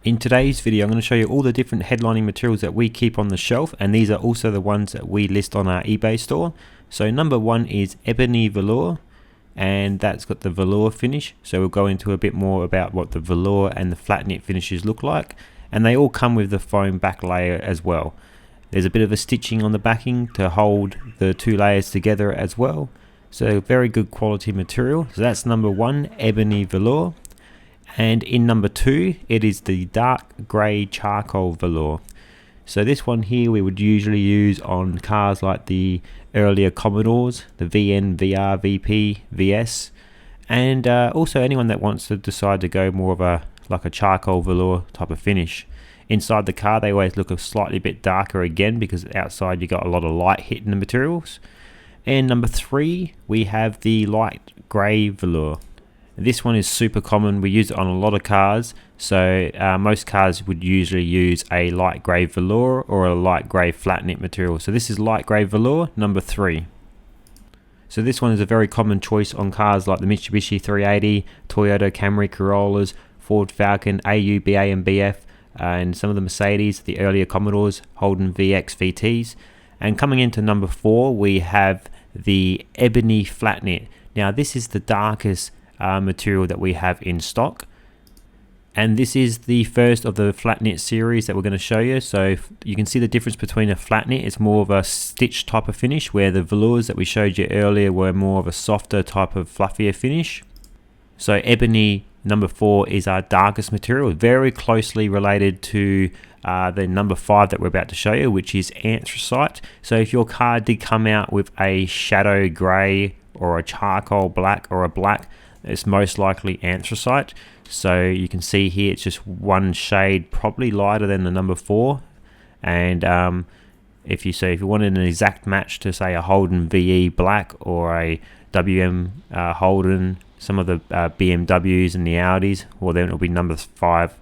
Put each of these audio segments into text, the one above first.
In today's video, I'm going to show you all the different headlining materials that we keep on the shelf, and these are also the ones that we list on our eBay store. So number one is Ebony Velour, and that's got the velour finish. So we'll go into a bit more about what the velour and the flat knit finishes look like, and they all come with the foam back layer as well. There's a bit of a stitching on the backing to hold the two layers together as well. So very good quality material. So that's number one, Ebony Velour. And in number two, it is the dark grey charcoal velour. So this one here we would usually use on cars like the earlier Commodores, the VN, VR, VP, VS, and also anyone that wants to decide to go more of a charcoal velour type of finish. Inside the car they always look a slightly bit darker again, because outside you got a lot of light hitting the materials. And number three, we have the light grey velour. This one is super common. We use it on a lot of cars. So most cars would usually use a light grey velour or a light grey flat knit material. So this is light grey velour, number three. So this one is a very common choice on cars like the Mitsubishi 380, Toyota Camry Corollas, Ford Falcon, AU, BA and BF, and some of the Mercedes, the earlier Commodores, Holden VX VTs. And coming into number four, we have the Ebony flat knit. Now this is the darkest material that we have in stock, and this is the first of the flat knit series that we're going to show you. So you can see the difference between a flat knit. It's more of a stitch type of finish, where the velours that we showed you earlier were more of a softer type of fluffier finish. So Ebony number four is our darkest material, very closely related to the number five that we're about to show you, which is anthracite. So if your car did come out with a shadow grey or a charcoal black or a black, it's most likely anthracite. So you can see here it's just one shade probably lighter than the number four. And if you wanted an exact match to say a Holden VE black or a WM Holden, some of the BMWs and the Audis, well then it'll be number five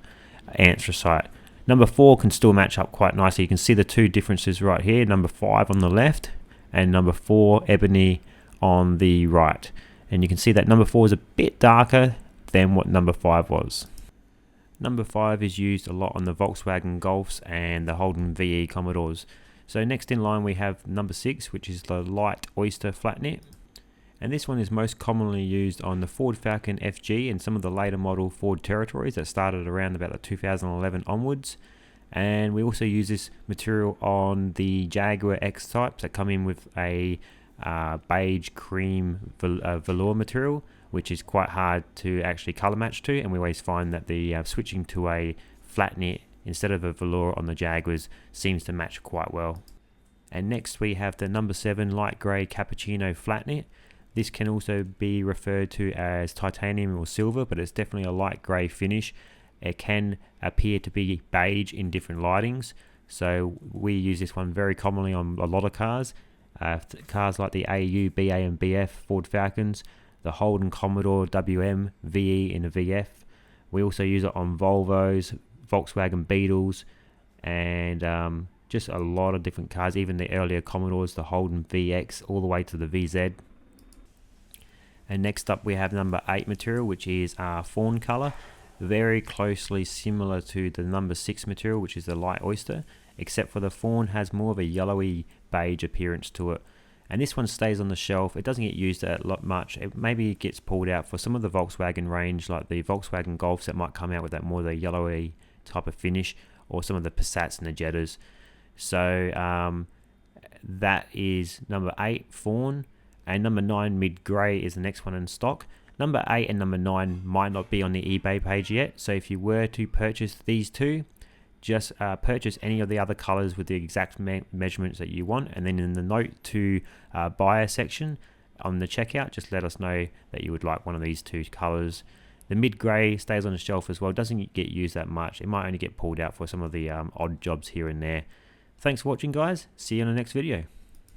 anthracite. Number four can still match up quite nicely. You can see the two differences right here, number five on the left and number four Ebony on the right. And you can see that number four is a bit darker than what number five was. Number five is used a lot on the Volkswagen Golfs and the Holden VE Commodores. So next in line we have number six, which is the light oyster flat knit. And this one is most commonly used on the Ford Falcon FG and some of the later model Ford Territories that started around about the 2011 onwards. And we also use this material on the Jaguar X types that come in with a beige cream velour material, which is quite hard to actually color match to, and we always find that the switching to a flat knit instead of a velour on the Jaguars seems to match quite well. And next we have the number seven light grey Cappuccino flat knit. This can also be referred to as titanium or silver, but it's definitely a light grey finish. It can appear to be beige in different lightings, so we use this one very commonly on a lot of cars. Cars like the AU, BA and BF Ford Falcons, the Holden Commodore WM, VE and the VF. We also use it on Volvos, Volkswagen Beetles, and just a lot of different cars, even the earlier Commodores, the Holden VX all the way to the VZ. And next up we have number 8 material, which is fawn colour, very closely similar to the number 6 material, which is the light oyster, except for the fawn has more of a yellowy beige appearance to it. And this one stays on the shelf. It doesn't get used a lot much. Maybe it gets pulled out for some of the Volkswagen range, like the Volkswagen Golfs that might come out with that more the yellowy type of finish, or some of the Passats and the Jettas. So that is number 8 fawn. And number 9 mid grey is the next one in stock. Number 8 and number 9 might not be on the eBay page yet, so if you were to purchase these two, just purchase any of the other colors with the exact measurements that you want, and then in the note to buyer section on the checkout, just let us know that you would like one of these two colors. The mid grey stays on the shelf as well, doesn't get used that much. It might only get pulled out for some of the odd jobs here and there. Thanks for watching, guys. See you in the next video.